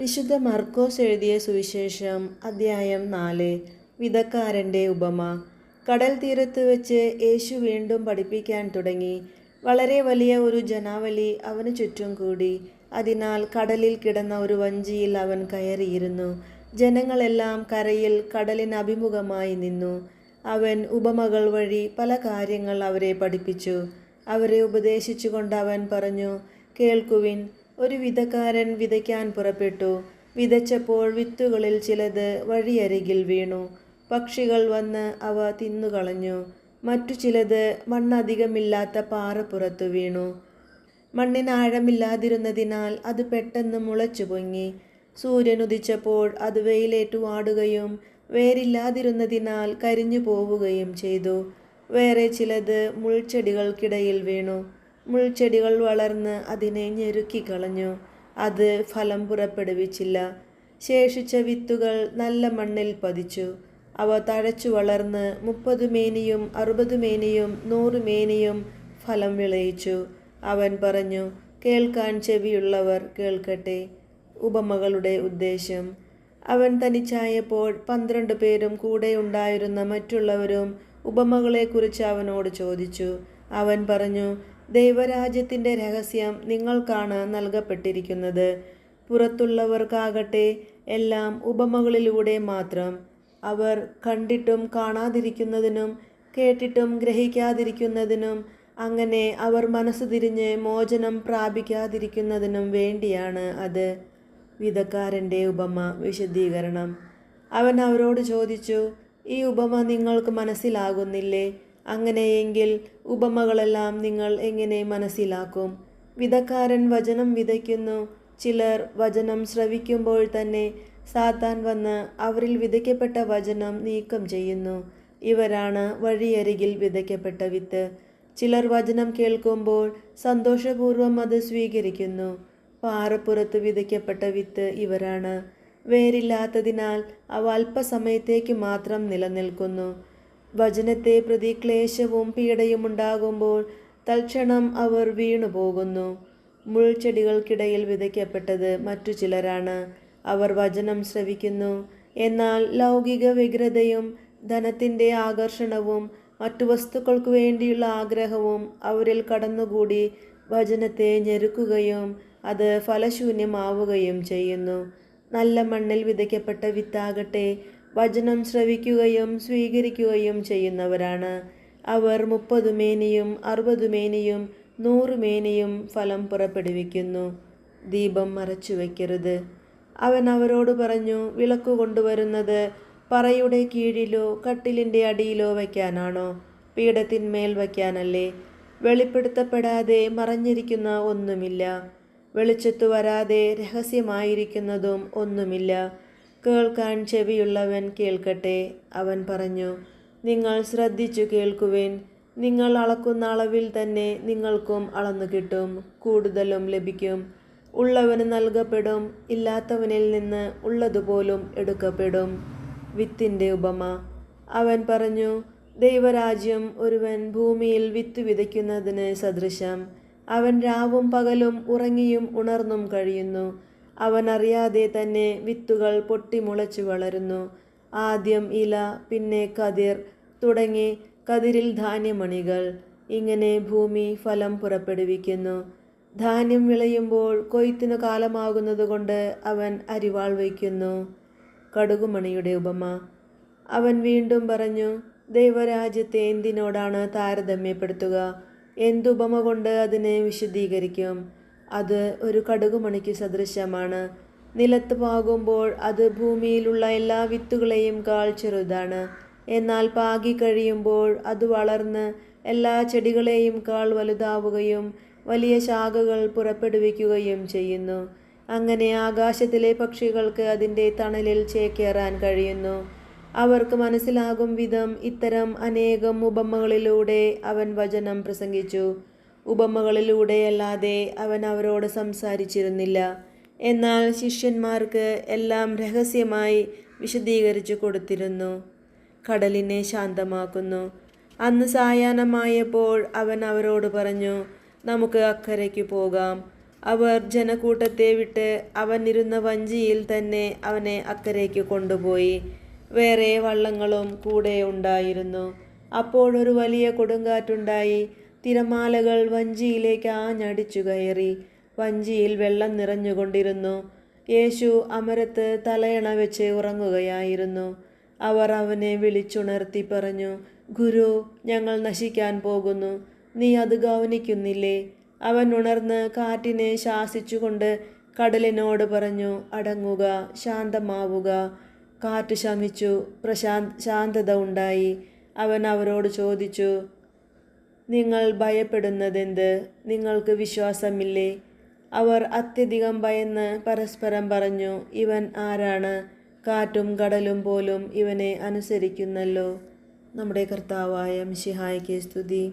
വിശുദ്ധ മർക്കോസ് എഴുതിയ സുവിശേഷം അദ്ധ്യായം 4. വിതക്കാരൻ്റെ ഉപമ. കടൽ തീരത്ത് വെച്ച് യേശു വീണ്ടും പഠിപ്പിക്കാൻ തുടങ്ങി. വളരെ വലിയ ഒരു ജനാവലി അവന് ചുറ്റും കൂടി. അതിനാൽ കടലിൽ കിടന്ന ഒരു വഞ്ചിയിൽ അവൻ കയറിയിരുന്നു. ജനങ്ങളെല്ലാം കരയിൽ കടലിന് അഭിമുഖമായി നിന്നു. അവൻ ഉപമകൾ വഴി പല കാര്യങ്ങൾ അവരെ പഠിപ്പിച്ചു. അവരെ ഉപദേശിച്ചുകൊണ്ട് അവൻ പറഞ്ഞു, കേൾക്കുവിൻ. ഒരു വിതക്കാരൻ വിതയ്ക്കാൻ പുറപ്പെട്ടു. വിതച്ചപ്പോൾ വിത്തുകളിൽ ചിലത് വഴിയരികിൽ വീണു. പക്ഷികൾ വന്ന് അവ തിന്നുകളഞ്ഞു. മറ്റു ചിലത് മണ്ണധികമില്ലാത്ത പാറപ്പുറത്തു വീണു. മണ്ണിന് ആഴമില്ലാതിരുന്നതിനാൽ അത് പെട്ടെന്ന് മുളച്ചു പൊങ്ങി. സൂര്യനുദിച്ചപ്പോൾ അത് വെയിലേറ്റു വാടുകയും വേരില്ലാതിരുന്നതിനാൽ കരിഞ്ഞു പോവുകയും ചെയ്തു. വേറെ ചിലത് മുൾച്ചെടികൾക്കിടയിൽ വീണു. മുൾച്ചെടികൾ വളർന്ന് അതിനെ ഞെരുക്കിക്കളഞ്ഞു. അത് ഫലം പുറപ്പെടുവിച്ചില്ല. ശേഷിച്ച വിത്തുകൾ നല്ല മണ്ണിൽ പതിച്ചു. അവ തഴച്ചു വളർന്ന് 30 മേനിയും 60 മേനിയും 100 മേനിയും ഫലം വിളയിച്ചു. അവൻ പറഞ്ഞു, കേൾക്കാൻ ചെവിയുള്ളവർ കേൾക്കട്ടെ. ഉപമകളുടെ ഉദ്ദേശം. അവൻ തനിച്ചായപ്പോൾ 12 പേരും കൂടെ ഉണ്ടായിരുന്ന മറ്റുള്ളവരും ഉപമകളെക്കുറിച്ച് അവനോട് ചോദിച്ചു. അവൻ പറഞ്ഞു, ദൈവരാജ്യത്തിൻ്റെ രഹസ്യം നിങ്ങൾക്കാണ് നൽകപ്പെട്ടിരിക്കുന്നത്. പുറത്തുള്ളവർക്കാകട്ടെ എല്ലാം ഉപമകളിലൂടെ മാത്രം. അവർ കണ്ടിട്ടും കാണാതിരിക്കുന്നതിനും കേട്ടിട്ടും ഗ്രഹിക്കാതിരിക്കുന്നതിനും അങ്ങനെ അവർ മനസ്സ് തിരിഞ്ഞ് മോചനം പ്രാപിക്കാതിരിക്കുന്നതിനും വേണ്ടിയാണ് അത്. വിതക്കാരൻ്റെ ഉപമ വിശദീകരണം. അവൻ അവരോട് ചോദിച്ചു, ഈ ഉപമ നിങ്ങൾക്ക് മനസ്സിലാകുന്നില്ലേ? അങ്ങനെയെങ്കിൽ ഉപമകളെല്ലാം നിങ്ങൾ എങ്ങനെ മനസ്സിലാക്കും? വിതക്കാരൻ വചനം വിതയ്ക്കുന്നു. ചിലർ വചനം ശ്രവിക്കുമ്പോൾ തന്നെ സാത്താൻ വന്ന് അവരിൽ വിതയ്ക്കപ്പെട്ട വചനം നീക്കം ചെയ്യുന്നു. ഇവരാണ് വഴിയരികിൽ വിതയ്ക്കപ്പെട്ട വിത്ത്. ചിലർ വചനം കേൾക്കുമ്പോൾ സന്തോഷപൂർവ്വം അത് സ്വീകരിക്കുന്നു. പാറപ്പുറത്ത് വിതയ്ക്കപ്പെട്ട വിത്ത് ഇവരാണ്. വേരില്ലാത്തതിനാൽ അവ അല്പസമയത്തേക്ക് മാത്രം നിലനിൽക്കുന്നു. വചനത്തെ പ്രതി ക്ലേശവും പീഡയും ഉണ്ടാകുമ്പോൾ തൽക്ഷണം അവർ വീണുപോകുന്നു. മുൾച്ചെടികൾക്കിടയിൽ വിതയ്ക്കപ്പെട്ടത് മറ്റു ചിലരാണ്. അവർ വചനം ശ്രവിക്കുന്നു. എന്നാൽ ലൗകിക വ്യഗ്രതയും ധനത്തിൻ്റെ ആകർഷണവും മറ്റു വസ്തുക്കൾക്കു വേണ്ടിയുള്ള ആഗ്രഹവും അവരിൽ കടന്നുകൂടി വചനത്തെ ഞെരുക്കുകയും അത് ഫലശൂന്യമാവുകയും ചെയ്യുന്നു. നല്ല മണ്ണിൽ വിതയ്ക്കപ്പെട്ട വിത്താകട്ടെ വചനം ശ്രവിക്കുകയും സ്വീകരിക്കുകയും ചെയ്യുന്നവരാണ്. അവർ 30 മേനിയും 60 മേനിയും 100 മേനിയും ഫലം പുറപ്പെടുവിക്കുന്നു. ദീപം മറച്ചു വയ്ക്കരുത്. അവൻ അവരോട് പറഞ്ഞു, വിളക്ക് കൊണ്ടുവരുന്നത് പറയുടെ കീഴിലോ കട്ടിലിൻ്റെ അടിയിലോ വയ്ക്കാനാണോ? പീഠത്തിന്മേൽ വയ്ക്കാനല്ലേ? വെളിപ്പെടുത്തപ്പെടാതെ മറഞ്ഞിരിക്കുന്ന ഒന്നുമില്ല. വെളിച്ചത്തു വരാതെ രഹസ്യമായിരിക്കുന്നതും ഒന്നുമില്ല. കേൾക്കാൻ ചെവിയുള്ളവൻ കേൾക്കട്ടെ. അവൻ പറഞ്ഞു, നിങ്ങൾ ശ്രദ്ധിച്ചു കേൾക്കുവിൻ. നിങ്ങൾ അളക്കുന്ന അളവിൽ തന്നെ നിങ്ങൾക്കും അളന്നു കിട്ടും, കൂടുതലും ലഭിക്കും. ഉള്ളവന് നൽകപ്പെടും, ഇല്ലാത്തവനിൽ നിന്ന് ഉള്ളതുപോലും എടുക്കപ്പെടും. വിത്തിൻ്റെ ഉപമ. അവൻ പറഞ്ഞു, ദൈവരാജ്യം ഒരുവൻ ഭൂമിയിൽ വിത്ത് വിതയ്ക്കുന്നതിന് സദൃശം. അവൻ രാവും പകലും ഉറങ്ങിയും ഉണർന്നും കഴിയുന്നു. അവൻ അറിയാതെ തന്നെ വിത്തുകൾ പൊട്ടിമുളച്ചു വളരുന്നു. ആദ്യം ഇല, പിന്നെ കതിർ, തുടങ്ങി കതിരിൽ ധാന്യമണികൾ. ഇങ്ങനെ ഭൂമി ഫലം പുറപ്പെടുവിക്കുന്നു. ധാന്യം വിളയുമ്പോൾ കൊയ്ത്തിനു കാലമാകുന്നതുകൊണ്ട് അവൻ അരിവാൾ വയ്ക്കുന്നു. കടുകുമണിയുടെ ഉപമ. അവൻ വീണ്ടും പറഞ്ഞു, ദൈവരാജ്യത്തെ എന്തിനോടാണ് താരതമ്യപ്പെടുത്തുക? എന്തുപമ കൊണ്ട് അതിനെ വിശദീകരിക്കും? അത് ഒരു കടുകുമണിക്ക് സദൃശമാണ്. നിലത്ത് പാകുമ്പോൾ അത് ഭൂമിയിലുള്ള എല്ലാ വിത്തുകളെയും കാൾ ചെറുതാണ്. എന്നാൽ പാകി കഴിയുമ്പോൾ അത് വളർന്ന് എല്ലാ ചെടികളെയും കാൾ വലുതാവുകയും വലിയ ശാഖകൾ പുറപ്പെടുവിക്കുകയും ചെയ്യുന്നു. അങ്ങനെ ആകാശത്തിലെ പക്ഷികൾക്ക് അതിൻ്റെ തണലിൽ ചേക്കേറാൻ കഴിയുന്നു. അവർക്ക് മനസ്സിലാകും വിധം ഇത്തരം അനേകം ഉപമകളിലൂടെ അവൻ വചനം പ്രസംഗിച്ചു. ഉപമകളിലൂടെയല്ലാതെ അവൻ അവരോട് സംസാരിച്ചിരുന്നില്ല. എന്നാൽ ശിഷ്യന്മാർക്ക് എല്ലാം രഹസ്യമായി വിശദീകരിച്ചു കൊടുത്തിരുന്നു. കടലിനെ ശാന്തമാക്കുന്നു. അന്ന് സായാഹ്നമായപ്പോൾ അവൻ അവരോട് പറഞ്ഞു, നമുക്ക് അക്കരയ്ക്ക് പോകാം. അവർ ജനക്കൂട്ടത്തെ വിട്ട് അവൻ ഇരുന്ന വഞ്ചിയിൽ തന്നെ അവനെ അക്കരയ്ക്ക് കൊണ്ടുപോയി. വേറെ വള്ളങ്ങളും കൂടെ ഉണ്ടായിരുന്നു. അപ്പോഴൊരു വലിയ കൊടുങ്കാറ്റുണ്ടായി. തിരമാലകൾ വഞ്ചിയിലേക്ക് ആഞ്ഞടിച്ചു കയറി. വഞ്ചിയിൽ വെള്ളം നിറഞ്ഞുകൊണ്ടിരുന്നു. യേശു അമരത്ത് തലയണ വെച്ച് ഉറങ്ങുകയായിരുന്നു. അവർ അവനെ വിളിച്ചുണർത്തി പറഞ്ഞു, ഗുരു, ഞങ്ങൾ നശിക്കാൻ പോകുന്നു. നീ അത് ഗൗനിക്കുന്നില്ലേ? അവൻ ഉണർന്ന് കാറ്റിനെ ശാസിച്ചുകൊണ്ട് കടലിനോട് പറഞ്ഞു, അടങ്ങുക, ശാന്തമാവുക. കാറ്റ് ശമിച്ചു, ശാന്തത ഉണ്ടായി. അവൻ അവരോട് ചോദിച്ചു, നിങ്ങൾ ഭയപ്പെടുന്നതെന്ത്? നിങ്ങൾക്ക് വിശ്വാസമില്ലേ? അവർ അത്യധികം ഭയന്ന് പരസ്പരം പറഞ്ഞു, ഇവൻ ആരാണ്? കാറ്റും കടലും പോലും ഇവനെ അനുസരിക്കുന്നല്ലോ. നമ്മുടെ കർത്താവായ മിശിഹായ്ക്ക് സ്തുതി.